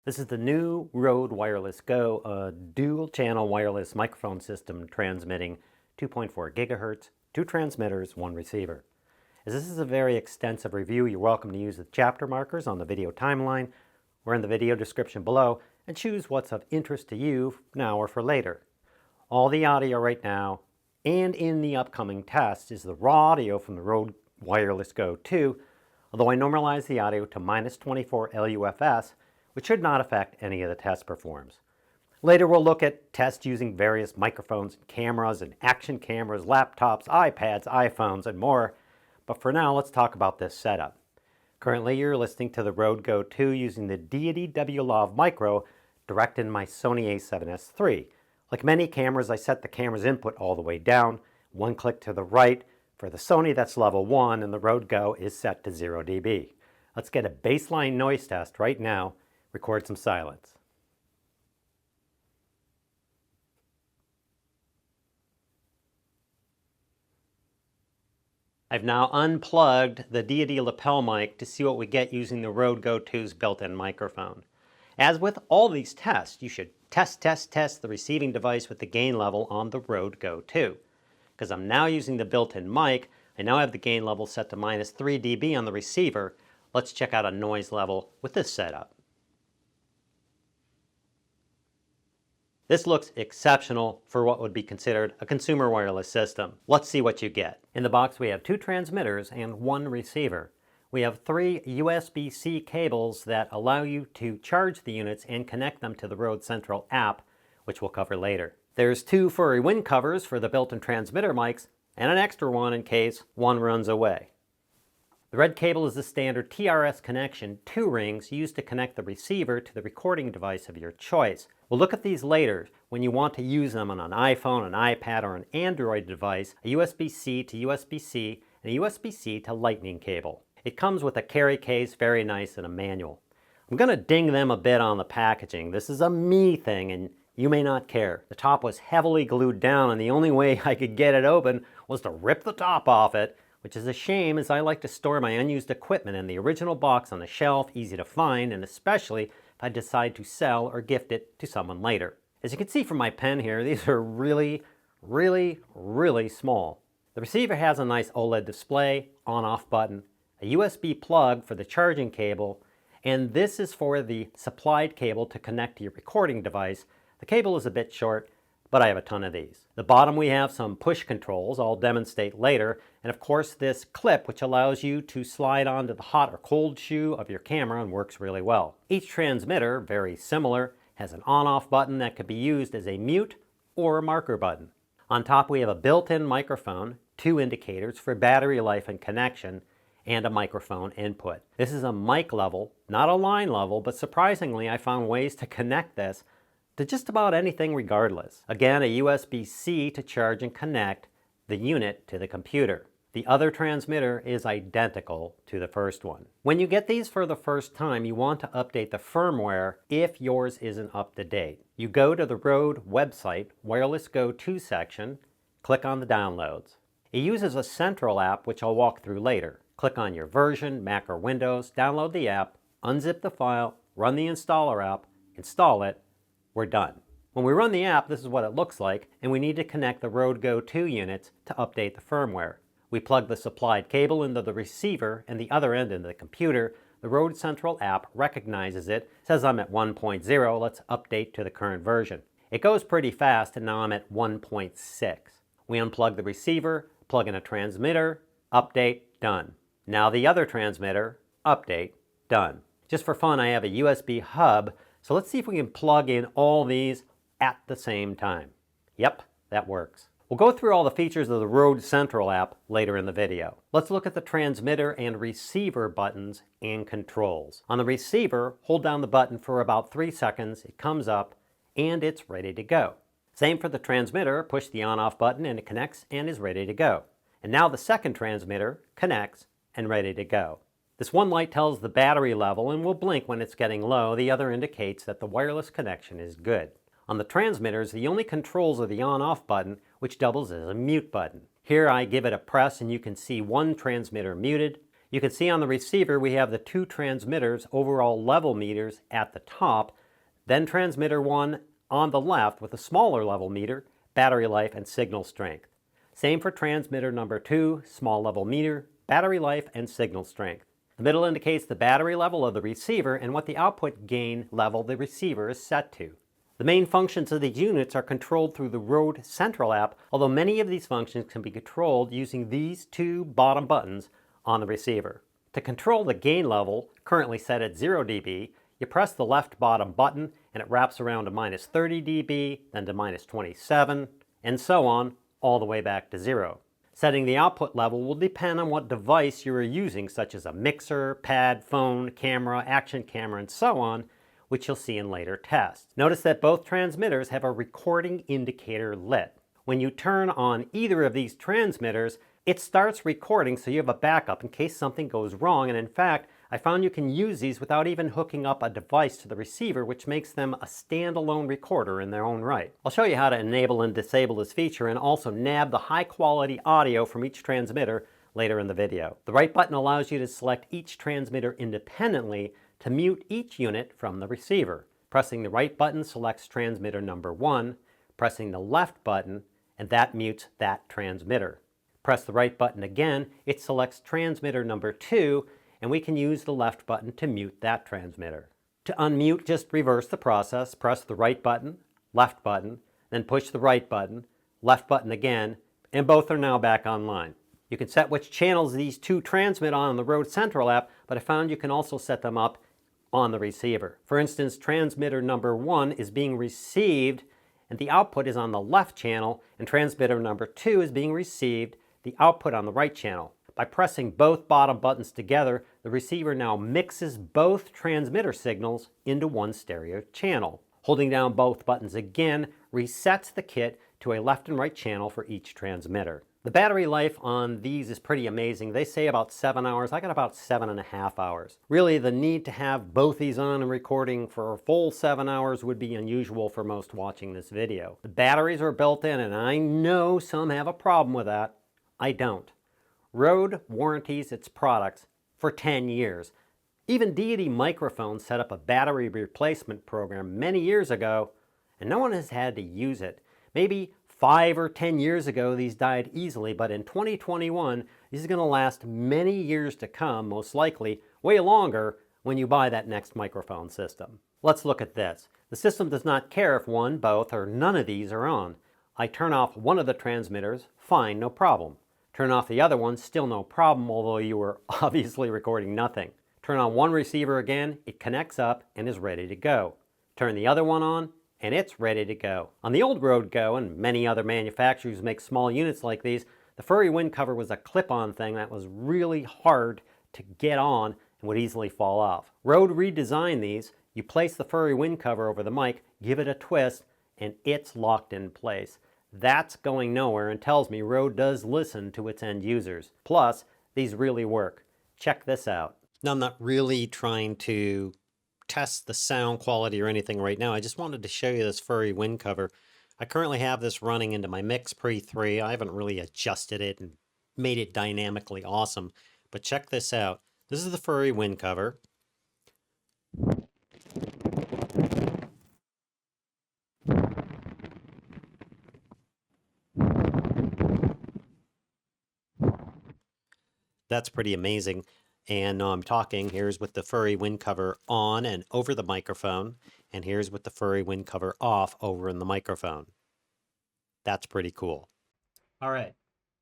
This is the new Rode Wireless Go, a dual-channel wireless microphone system transmitting 2.4 gigahertz, 2 transmitters, 1 receiver. As this is a very extensive review, you're welcome to use the chapter markers on the video timeline or in the video description below and choose what's of interest to you now or for later. All the audio right now and in the upcoming test is the raw audio from the Rode Wireless Go 2, although I normalize the audio to -24 LUFS, which should not affect any of the test performs. Later we'll look at tests using various microphones and cameras and action cameras, laptops, iPads, iPhones, and more. But for now, let's talk about this setup. Currently, you're listening to the Rode Go 2 using the Deity W-Lav Micro direct in my Sony a7S III. Like many cameras, I set the camera's input all the way down, one click to the right. For the Sony, that's level 1, and the Rode Go is set to 0 dB. Let's get a baseline noise test right now. Record some silence. I've now unplugged the Deity lapel mic to see what we get using the Rode Go 2's built-in microphone. As with all these tests, you should test the receiving device with the gain level on the Rode Go 2. Because I'm now using the built-in mic, I now have the gain level set to -3 dB on the receiver. Let's check out a noise level with this setup. This looks exceptional for what would be considered a consumer wireless system. Let's see what you get. In the box we have 2 transmitters and 1 receiver. We have 3 USB-C cables that allow you to charge the units and connect them to the Rode Central app, which we'll cover later. There's 2 furry wind covers for the built-in transmitter mics and an extra one in case one runs away. The red cable is the standard TRS connection, 2 rings used to connect the receiver to the recording device of your choice. We'll look at these later when you want to use them on an iPhone, an iPad, or an Android device, a USB-C to USB-C, and a USB-C to Lightning cable. It comes with a carry case, very nice, and a manual. I'm going to ding them a bit on the packaging. This is a me thing, and you may not care. The top was heavily glued down, and the only way I could get it open was to rip the top off it, which is a shame as I like to store my unused equipment in the original box on the shelf, easy to find, and especially if I decide to sell or gift it to someone later. As you can see from my pen here, these are really small. The receiver has a nice OLED display, on-off button, a USB plug for the charging cable, and this is for the supplied cable to connect to your recording device. The cable is a bit short, but I have a ton of these. The bottom we have some push controls I'll demonstrate later, and of course this clip which allows you to slide onto the hot or cold shoe of your camera and works really well. Each transmitter, very similar, has an on-off button that could be used as a mute or a marker button. On top we have a built-in microphone, 2 indicators for battery life and connection, and a microphone input. This is a mic level, not a line level, but surprisingly I found ways to connect this to just about anything regardless. Again, a USB-C to charge and connect the unit to the computer. The other transmitter is identical to the first one. When you get these for the first time, you want to update the firmware if yours isn't up to date. You go to the Rode website, Wireless Go 2 section, click on the downloads. It uses a central app, which I'll walk through later. Click on your version, Mac or Windows, download the app, unzip the file, run the installer app, install it, we're done. When we run the app, this is what it looks like, and we need to connect the Rode Go 2 units to update the firmware. We plug the supplied cable into the receiver and the other end into the computer. The Rode Central app recognizes it, says I'm at 1.0, let's update to the current version. It goes pretty fast, and now I'm at 1.6. We unplug the receiver, plug in a transmitter, update, done. Now the other transmitter, update, done. Just for fun, I have a USB hub, so let's see if we can plug in all these at the same time. Yep, that works. We'll go through all the features of the Rode Central app later in the video. Let's look at the transmitter and receiver buttons and controls. On the receiver, hold down the button for about 3 seconds, it comes up, and it's ready to go. Same for the transmitter, push the on-off button and it connects and is ready to go. And now the second transmitter connects and ready to go. This one light tells the battery level and will blink when it's getting low. The other indicates that the wireless connection is good. On the transmitters, the only controls are the on-off button, which doubles as a mute button. Here I give it a press and you can see one transmitter muted. You can see on the receiver we have the two transmitters overall level meters at the top, then transmitter 1 on the left with a smaller level meter, battery life, and signal strength. Same for transmitter number 2, small level meter, battery life, and signal strength. The middle indicates the battery level of the receiver and what the output gain level the receiver is set to. The main functions of these units are controlled through the RØDE Central app, although many of these functions can be controlled using these two bottom buttons on the receiver. To control the gain level, currently set at 0 dB, you press the left bottom button and it wraps around to minus 30 dB, then to minus 27, and so on, all the way back to 0. Setting the output level will depend on what device you are using, such as a mixer, pad, phone, camera, action camera, and so on, which you'll see in later tests. Notice that both transmitters have a recording indicator lit. When you turn on either of these transmitters, it starts recording so you have a backup in case something goes wrong, and in fact, I found you can use these without even hooking up a device to the receiver, which makes them a standalone recorder in their own right. I'll show you how to enable and disable this feature and also nab the high quality audio from each transmitter later in the video. The right button allows you to select each transmitter independently to mute each unit from the receiver. Pressing the right button selects transmitter number 1, pressing the left button, and that mutes that transmitter. Press the right button again, it selects transmitter number 2, and we can use the left button to mute that transmitter. To unmute, just reverse the process. Press the right button, left button, then push the right button, left button again, and both are now back online. You can set which channels these two transmit on the RØDE Central app, but I found you can also set them up on the receiver. For instance, transmitter number 1 is being received and the output is on the left channel, and transmitter number 2 is being received, the output on the right channel. By pressing both bottom buttons together, the receiver now mixes both transmitter signals into one stereo channel. Holding down both buttons again resets the kit to a left and right channel for each transmitter. The battery life on these is pretty amazing. They say about 7 hours. I got about 7.5 hours. Really, the need to have both these on and recording for a full 7 hours would be unusual for most watching this video. The batteries are built in, and I know some have a problem with that. I don't. RØDE warranties its products for 10 years. Even Deity Microphones set up a battery replacement program many years ago, and no one has had to use it. Maybe 5 or 10 years ago these died easily, but in 2021 these are going to last many years to come, most likely way longer when you buy that next microphone system. Let's look at this. The system does not care if one, both, or none of these are on. I turn off one of the transmitters, fine, no problem. Turn off the other one, still no problem, although you were obviously recording nothing. Turn on one receiver again, it connects up and is ready to go. Turn the other one on, and it's ready to go. On the old RØDE Go, and many other manufacturers make small units like these, the furry wind cover was a clip-on thing that was really hard to get on and would easily fall off. RØDE redesigned these. You place the furry wind cover over the mic, give it a twist, and it's locked in place. That's going nowhere and tells me RØDE does listen to its end users. Plus, these really work. Check this out. Now, I'm not really trying to test the sound quality or anything right now. I just wanted to show you this furry wind cover. I currently have this running into my Mix Pre 3. I haven't really adjusted it and made it dynamically awesome. But check this out. This is the furry wind cover. That's pretty amazing. And now I'm talking, here's with the furry wind cover on and over the microphone, and here's with the furry wind cover off over in the microphone. That's pretty cool. All right,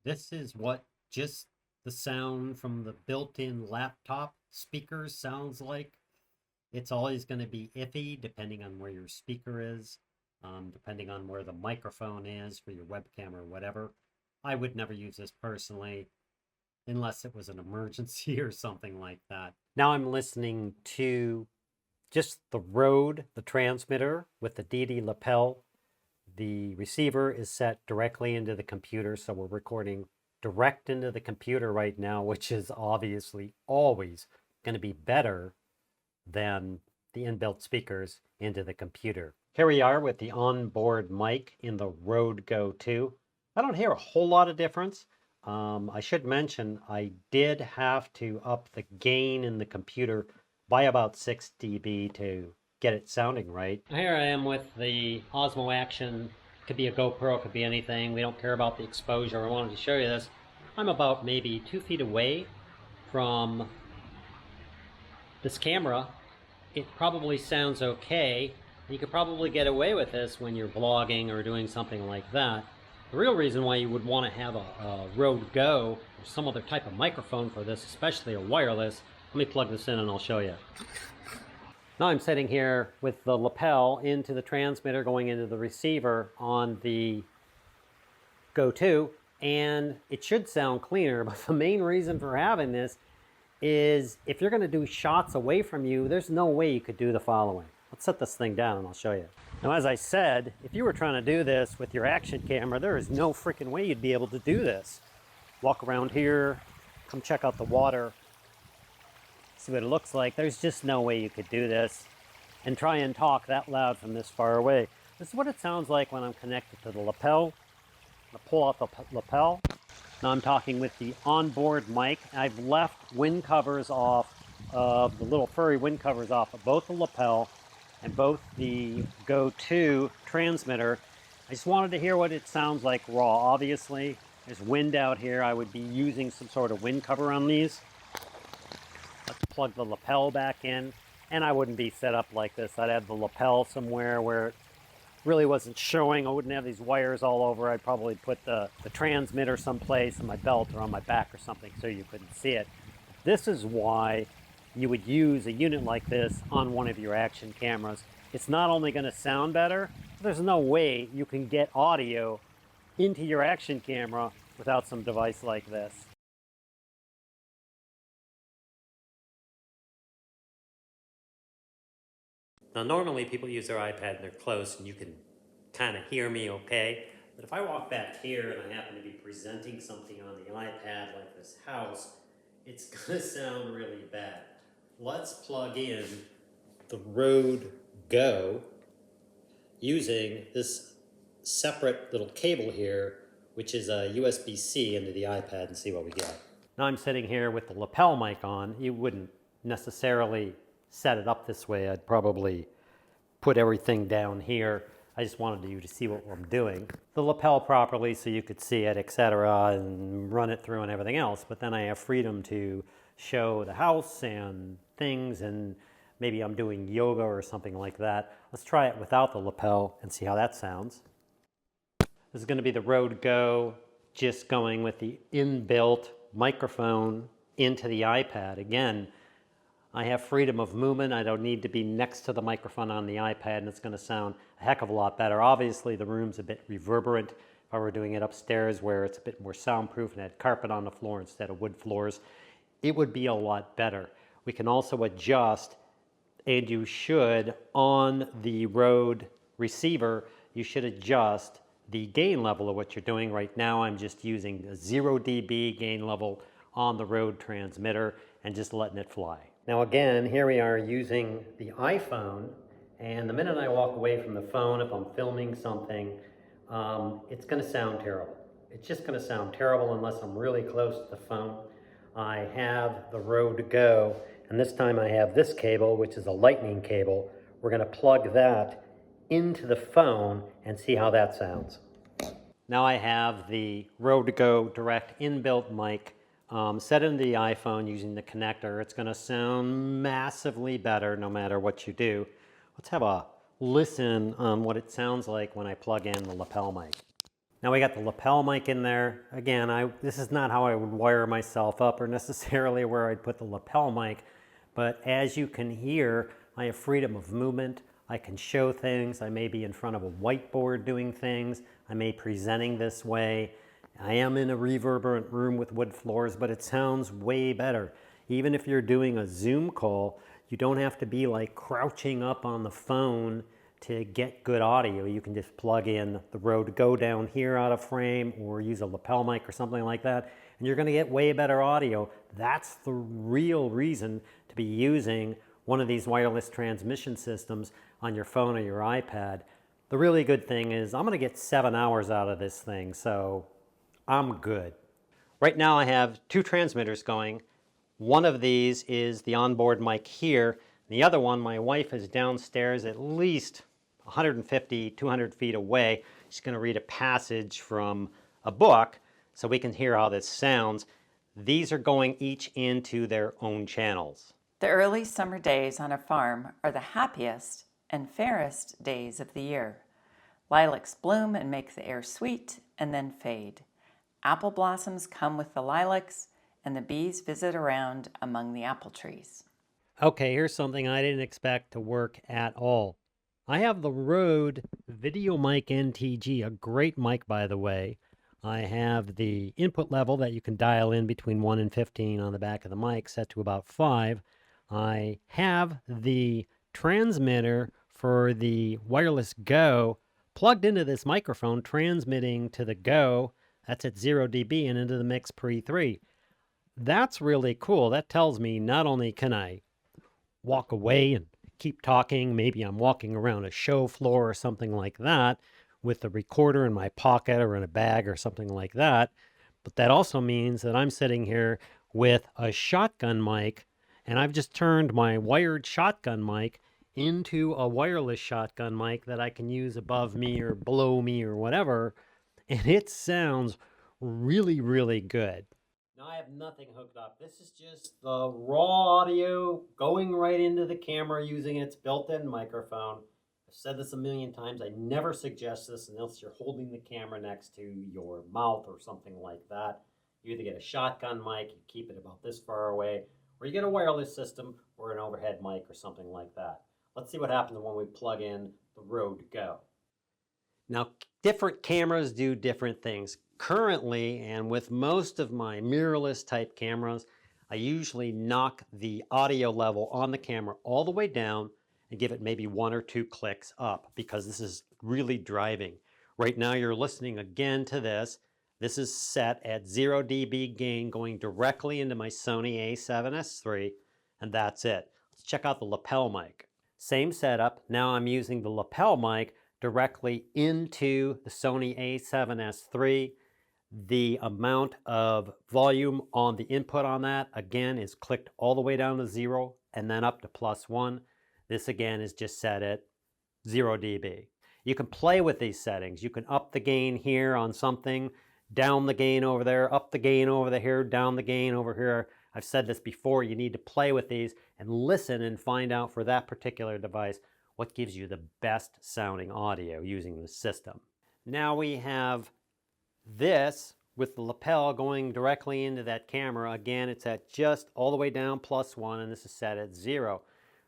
this is what just the sound from the built-in laptop speakers sounds like. It's always going to be iffy depending on where your speaker is, depending on where the microphone is for your webcam or whatever. I would never use this personally, unless it was an emergency or something like that. Now I'm listening to just the RØDE, the transmitter with the Deity lapel. The receiver is set directly into the computer, so we're recording direct into the computer right now, which is obviously always going to be better than the inbuilt speakers into the computer. Here we are with the onboard mic in the RØDE Go 2. I don't hear a whole lot of difference. I should mention I did have to up the gain in the computer by about 6 dB to get it sounding right. Here I am with the Osmo Action. Could be a GoPro, could be anything. We don't care about the exposure. I wanted to show you this. I'm about maybe 2 feet away from this camera. It probably sounds okay. You could probably get away with this when you're vlogging or doing something like that. The real reason why you would want to have a Rode Go or some other type of microphone for this, especially a wireless, let me plug this in and I'll show you. Now I'm sitting here with the lapel into the transmitter going into the receiver on the Go 2, and it should sound cleaner, but the main reason for having this is if you're going to do shots away from you, there's no way you could do the following. Let's set this thing down and I'll show you. Now, as I said, if you were trying to do this with your action camera, there is no freaking way you'd be able to do this. Walk around here, come check out the water, see what it looks like. There's just no way you could do this and try and talk that loud from this far away. This is what it sounds like when I'm connected to the lapel. I'm going to pull out the lapel. Now I'm talking with the onboard mic. I've left wind covers off of the little furry wind covers off of both the lapel and both the Go 2 transmitter. I just wanted to hear what it sounds like raw. Obviously, there's wind out here. I would be using some sort of wind cover on these. Let's plug the lapel back in. And I wouldn't be set up like this. I'd have the lapel somewhere where it really wasn't showing. I wouldn't have these wires all over. I'd probably put the transmitter someplace on my belt or on my back or something so you couldn't see it. This is why you would use a unit like this on one of your action cameras. It's not only going to sound better, there's no way you can get audio into your action camera without some device like this. Now normally people use their iPad and they're close and you can kind of hear me okay, but if I walk back here and I happen to be presenting something on the iPad like this house, it's going to sound really bad. Let's plug in the Rode Go using this separate little cable here, which is a USB-C into the iPad, and see what we get. Now I'm sitting here with the lapel mic on. You wouldn't necessarily set it up this way. I'd probably put everything down here. I just wanted you to see what I'm doing. The lapel properly so you could see it, etc., and run it through and everything else. But then I have freedom to show the house and things, and maybe I'm doing yoga or something like that. Let's try it without the lapel and see how that sounds. This is going to be the Rode Go, just going with the inbuilt microphone into the iPad. Again, I have freedom of movement. I don't need to be next to the microphone on the iPad, and it's going to sound a heck of a lot better. Obviously, the room's a bit reverberant. If I were doing it upstairs where it's a bit more soundproof and had carpet on the floor instead of wood floors, it would be a lot better. We can also adjust, and you should, on the Rode receiver, you should adjust the gain level of what you're doing. Right now, I'm just using a 0 dB gain level on the Rode transmitter and just letting it fly. Now again, here we are using the iPhone, and the minute I walk away from the phone, if I'm filming something, it's going to sound terrible. It's just going to sound terrible unless I'm really close to the phone. I have the Rode Go, and this time I have this cable, which is a lightning cable. We're going to plug that into the phone and see how that sounds. Now I have the Rode Go direct inbuilt mic set into the iPhone using the connector. It's going to sound massively better no matter what you do. Let's have a listen on what it sounds like when I plug in the lapel mic. Now we got the lapel mic in there. Again, this is not how I would wire myself up or necessarily where I'd put the lapel mic, but as you can hear, I have freedom of movement. I can show things. I may be in front of a whiteboard doing things. I may be presenting this way. I am in a reverberant room with wood floors, but it sounds way better. Even if you're doing a Zoom call, you don't have to be like crouching up on the phone to get good audio. You can just plug in the Rode Go down here out of frame or use a lapel mic or something like that, and you're going to get way better audio. That's the real reason to be using one of these wireless transmission systems on your phone or your iPad. The really good thing is I'm going to get 7 hours out of this thing, so I'm good. Right now I have two transmitters going. One of these is the onboard mic here. The other one, my wife is downstairs at least 150, 200 feet away. She's going to read a passage from a book so we can hear how this sounds. These are going each into their own channels. The early summer days on a farm are the happiest and fairest days of the year. Lilacs bloom and make the air sweet and then fade. Apple blossoms come with the lilacs, and the bees visit around among the apple trees. Okay, here's something I didn't expect to work at all. I have the Rode Video Mic NTG, a great mic by the way. I have the input level that you can dial in between 1 and 15 on the back of the mic set to about 5. I have the transmitter for the wireless Go plugged into this microphone, transmitting to the Go. That's at 0 dB and into the Mix Pre 3. That's really cool. That tells me not only can I walk away and keep talking, maybe I'm walking around a show floor or something like that with the recorder in my pocket or in a bag or something like that, but that also means that I'm sitting here with a shotgun mic, and I've just turned my wired shotgun mic into a wireless shotgun mic that I can use above me or below me or whatever, and it sounds really, really good. Now I have nothing hooked up. This is just the raw audio going right into the camera using its built-in microphone. I've said this a million times. I never suggest this unless you're holding the camera next to your mouth or something like that. You either get a shotgun mic, you keep it about this far away, or you get a wireless system or an overhead mic or something like that. Let's see what happens when we plug in the Rode Go. Now, different cameras do different things. Currently, and with most of my mirrorless type cameras, I usually knock the audio level on the camera all the way down and give it maybe 1 or 2 clicks up because this is really driving. Right now you're listening again to this. This is set at 0 dB gain going directly into my Sony a7S III, and that's it. Let's check out the lapel mic. Same setup. Now I'm using the lapel mic directly into the Sony a7S III. The amount of volume on the input on that, again, is clicked all the way down to 0 and then up to +1. This, again, is just set at 0 dB. You can play with these settings. You can up the gain here on something, down the gain over there, up the gain over here, down the gain over here. I've said this before, you need to play with these and listen and find out for that particular device what gives you the best sounding audio using the system. Now we have this with the lapel going directly into that camera. Again, it's at just all the way down +1, and this is set at 0.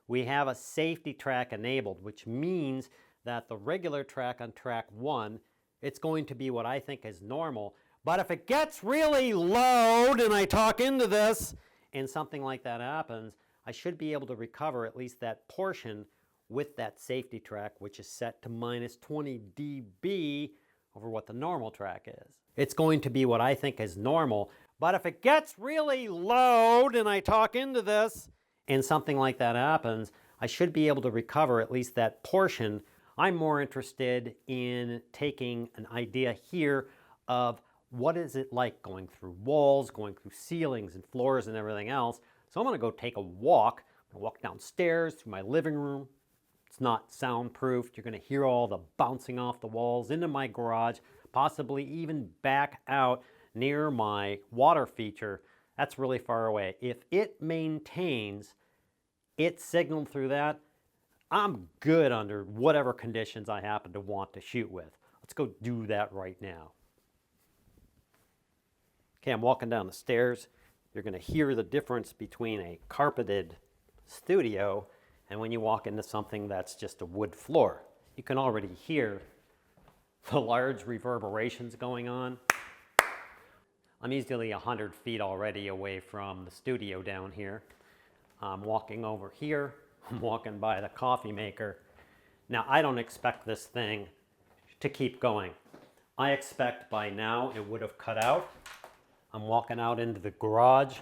We have a safety track enabled, which means that the regular track on track 1, it's going to be what I think is normal. But if it gets really loud and I talk into this and something like that happens, I should be able to recover at least that portion with that safety track, which is set to -20 dB over what the normal track is. It's going to be what I think is normal, but if it gets really loud and I talk into this and something like that happens, I should be able to recover at least that portion. I'm more interested in taking an idea here of what is it like going through walls, going through ceilings and floors and everything else. So I'm going to go take a walk. I'm going to walk downstairs to my living room. It's not soundproofed. You're going to hear all the bouncing off the walls into my garage, possibly even back out near my water feature. That's really far away. If it maintains its signal through that, I'm good under whatever conditions I happen to want to shoot with. Let's go do that right now. Okay, I'm walking down the stairs. You're going to hear the difference between a carpeted studio and when you walk into something that's just a wood floor. You can already hear the large reverberations going on. I'm easily 100 feet already away from the studio down here. I'm walking over here. I'm walking by the coffee maker. Now, I don't expect this thing to keep going. I expect by now it would have cut out. I'm walking out into the garage.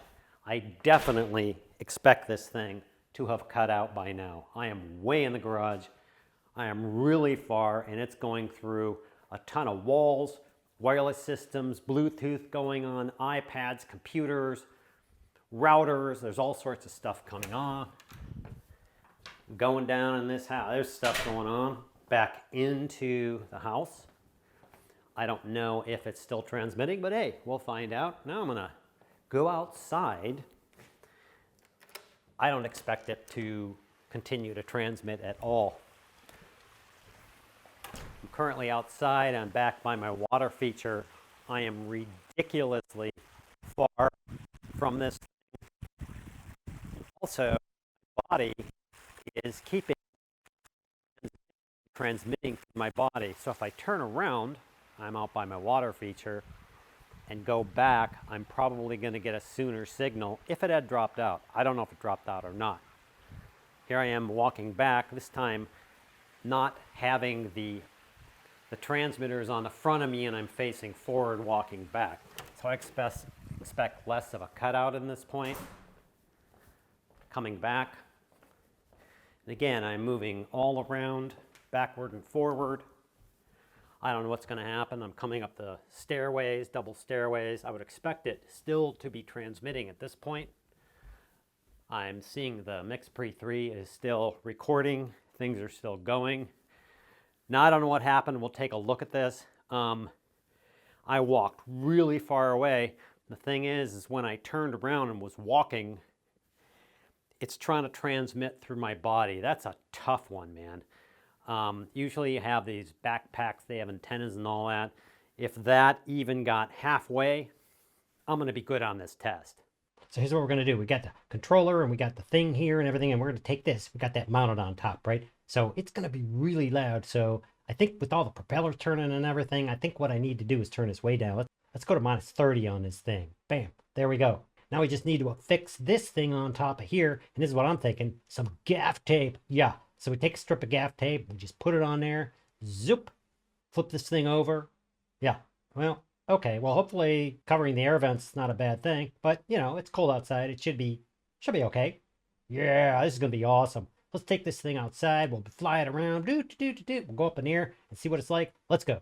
I definitely expect this thing to have cut out by now. I am way in the garage. I am really far, and it's going through a ton of walls, wireless systems, Bluetooth going on, iPads, computers, routers. There's all sorts of stuff coming on. Going down in this house, there's stuff going on back into the house. I don't know if it's still transmitting, but hey, we'll find out. Now I'm gonna go outside. I don't expect it to continue to transmit at all. I'm currently outside. I'm back by my water feature. I am ridiculously far from this. Also, my body is keeping transmitting through my body. So if I turn around, I'm out by my water feature, and go back, I'm probably going to get a sooner signal if it had dropped out. I don't know if it dropped out or not. Here I am walking back, this time not having the transmitters on the front of me, and I'm facing forward walking back. So I expect less of a cutout in this point. Coming back. And again, I'm moving all around, backward and forward. I don't know what's going to happen. I'm coming up the stairways, double stairways. I would expect it still to be transmitting at this point. I'm seeing the Mix Pre 3 is still recording. Things are still going. Now, I don't know what happened. We'll take a look at this. I walked really far away. The thing is when I turned around and was walking, it's trying to transmit through my body. That's a tough one, man. Usually you have these backpacks, they have antennas and all that. If that even got halfway, I'm going to be good on this test. So here's what we're going to do. We got the controller and we got the thing here and everything, and we're going to take this. We got that mounted on top, right? So it's going to be really loud. So I think with all the propellers turning and everything, I think what I need to do is turn this way down. Let's go to -30 on this thing. Bam, there we go. Now we just need to affix this thing on top of here, and this is what I'm thinking, some gaff tape. Yeah. So we take a strip of gaff tape, we just put it on there, zoop, flip this thing over. Yeah, well, okay, well, hopefully covering the air vents is not a bad thing, but you know, it's cold outside, it should be okay. Yeah, this is gonna be awesome. Let's take this thing outside, we'll fly it around, we'll go up in the air and see what it's like. Let's go.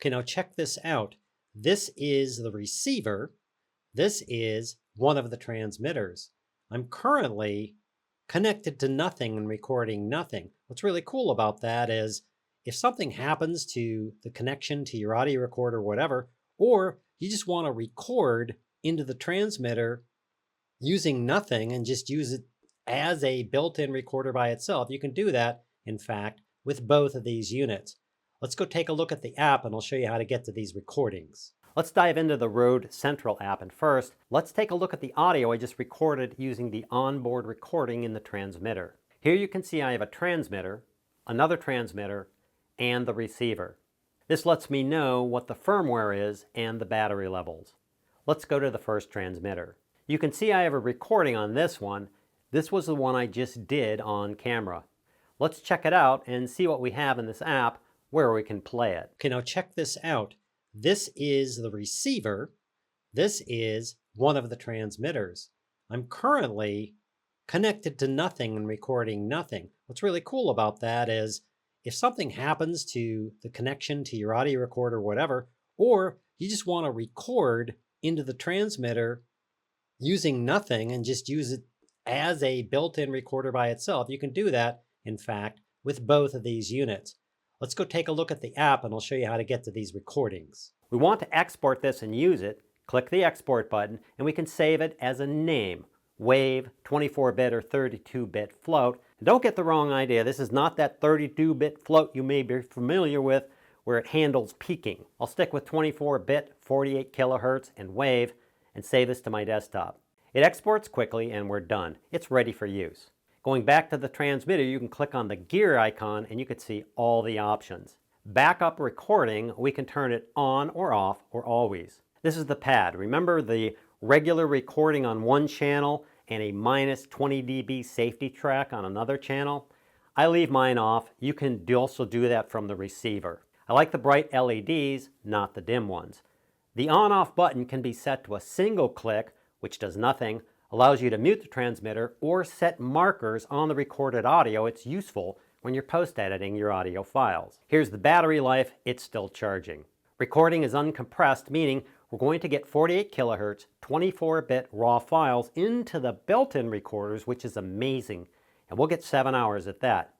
Okay, now check this out. This is the receiver. This is one of the transmitters. I'm currently connected to nothing and recording nothing. What's really cool about that is if something happens to the connection to your audio recorder or whatever, or you just want to record into the transmitter using nothing and just use it as a built-in recorder by itself, you can do that, in fact, with both of these units. Let's go take a look at the app and I'll show you how to get to these recordings. Let's dive into the RØDE Central app, and first, let's take a look at the audio I just recorded using the onboard recording in the transmitter. Here you can see I have a transmitter, another transmitter, and the receiver. This lets me know what the firmware is and the battery levels. Let's go to the first transmitter. You can see I have a recording on this one. This was the one I just did on camera. Let's check it out and see what we have in this app where we can play it. Okay, now check this out. This is the receiver. This is one of the transmitters. I'm currently connected to nothing and recording nothing. What's really cool about that is if something happens to the connection to your audio recorder or whatever, or you just want to record into the transmitter using nothing and just use it as a built-in recorder by itself, you can do that, in fact, with both of these units. Let's go take a look at the app and I'll show you how to get to these recordings. We want to export this and use it. Click the export button and we can save it as a name. WAV, 24-bit or 32-bit float. And don't get the wrong idea, this is not that 32-bit float you may be familiar with where it handles peaking. I'll stick with 24-bit, 48 kilohertz and WAV and save this to my desktop. It exports quickly and we're done. It's ready for use. Going back to the transmitter, you can click on the gear icon and you can see all the options. Backup recording, we can turn it on or off or always. This is the pad. Remember the regular recording on one channel and a minus 20 dB safety track on another channel? I leave mine off. You can also do that from the receiver. I like the bright LEDs, not the dim ones. The on-off button can be set to a single click, which does nothing, allows you to mute the transmitter or set markers on the recorded audio. It's useful when you're post-editing your audio files. Here's the battery life. It's still charging. Recording is uncompressed, meaning we're going to get 48 kilohertz, 24-bit raw files into the built-in recorders, which is amazing. And we'll get 7 hours at that.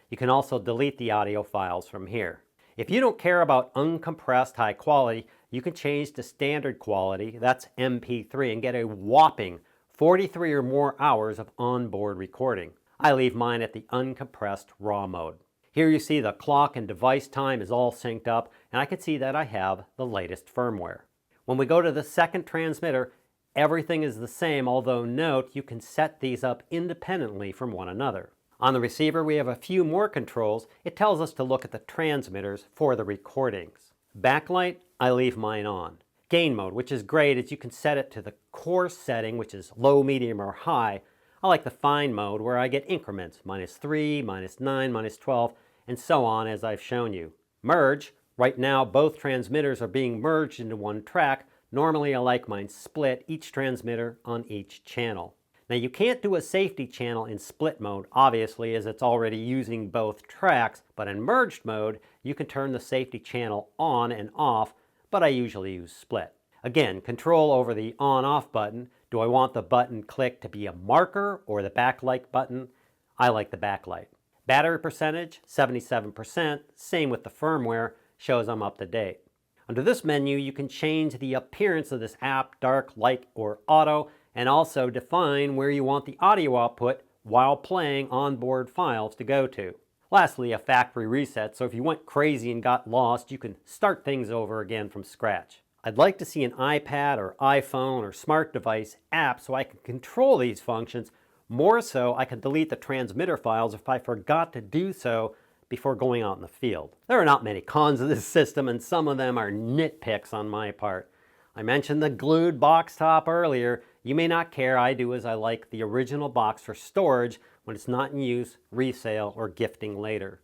You can also delete the audio files from here. If you don't care about uncompressed high quality, you can change to standard quality, that's MP3, and get a whopping 43 or more hours of onboard recording. I leave mine at the uncompressed raw mode. Here you see the clock and device time is all synced up, and I can see that I have the latest firmware. When we go to the second transmitter, everything is the same, although note you can set these up independently from one another. On the receiver, we have a few more controls. It tells us to look at the transmitters for the recordings. Backlight, I leave mine on. Gain mode, which is great, is you can set it to the coarse setting, which is low, medium, or high. I like the fine mode where I get increments, -3, -9, -12, and so on as I've shown you. Merge, right now both transmitters are being merged into one track. Normally I like mine split, each transmitter on each channel. Now you can't do a safety channel in split mode, obviously, as it's already using both tracks, but in merged mode, you can turn the safety channel on and off, but I usually use split. Again, control over the on-off button. Do I want the button click to be a marker or the backlight button? I like the backlight. Battery percentage, 77%, same with the firmware, shows I'm up to date. Under this menu, you can change the appearance of this app, dark, light, or auto, and also define where you want the audio output while playing onboard files to go to. Lastly, a factory reset, so if you went crazy and got lost, you can start things over again from scratch. I'd like to see an iPad or iPhone or smart device app so I can control these functions. More so, I can delete the transmitter files if I forgot to do so before going out in the field. There are not many cons of this system, and some of them are nitpicks on my part. I mentioned the glued box top earlier. You may not care, I do, as I like the original box for storage when it's not in use, resale, or gifting later.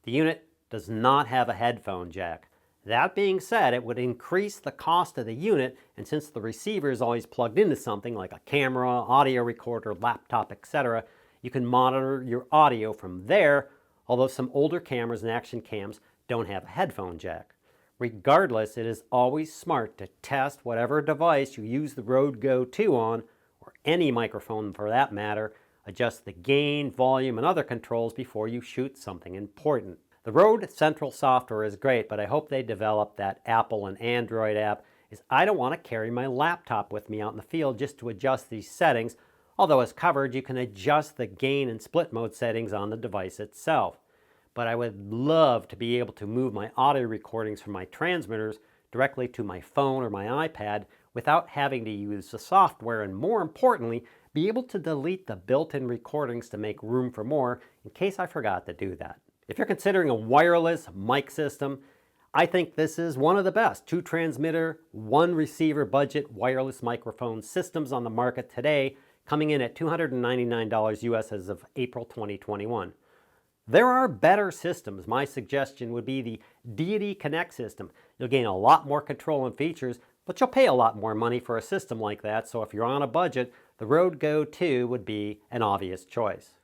The unit does not have a headphone jack. That being said, it would increase the cost of the unit, and since the receiver is always plugged into something like a camera, audio recorder, laptop, etc., you can monitor your audio from there, although some older cameras and action cams don't have a headphone jack. Regardless, it is always smart to test whatever device you use the RØDE Go 2 on, or any microphone for that matter. Adjust the gain, volume, and other controls before you shoot something important. The RØDE Central software is great, but I hope they develop that Apple and Android app, as I don't want to carry my laptop with me out in the field just to adjust these settings, although as covered, you can adjust the gain and split mode settings on the device itself. but I would love to be able to move my audio recordings from my transmitters directly to my phone or my iPad without having to use the software, and more importantly, be able to delete the built-in recordings to make room for more in case I forgot to do that. If you're considering a wireless mic system, I think this is one of the best 2 transmitter, 1 receiver budget wireless microphone systems on the market today, coming in at $299 US as of April 2021. There are better systems. My suggestion would be the Deity Connect system. You'll gain a lot more control and features, but you'll pay a lot more money for a system like that, so if you're on a budget, the RØDE Go 2 would be an obvious choice.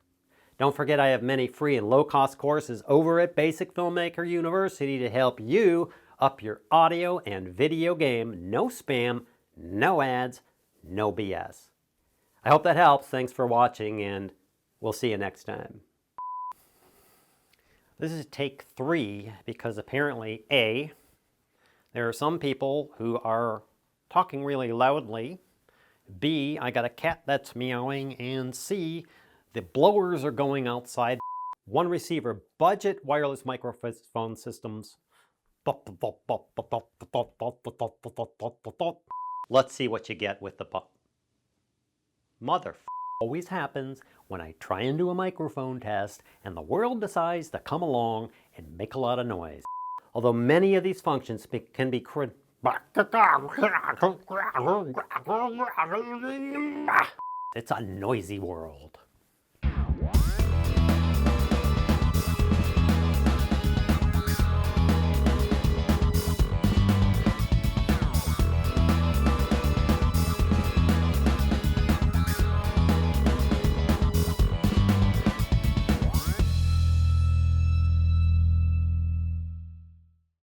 Don't forget I have many free and low-cost courses over at Basic Filmmaker University to help you up your audio and video game. No spam, no ads, no BS. I hope that helps. Thanks for watching, and we'll see you next time. This is take 3 because apparently A, there are some people who are talking really loudly. B, I got a cat that's meowing. And C, the blowers are going outside. 1 receiver, budget wireless microphone systems. Let's see what you get with the mother. Always happens when I try and do a microphone test and the world decides to come along and make a lot of noise. Although many of these functions can be it's a noisy world.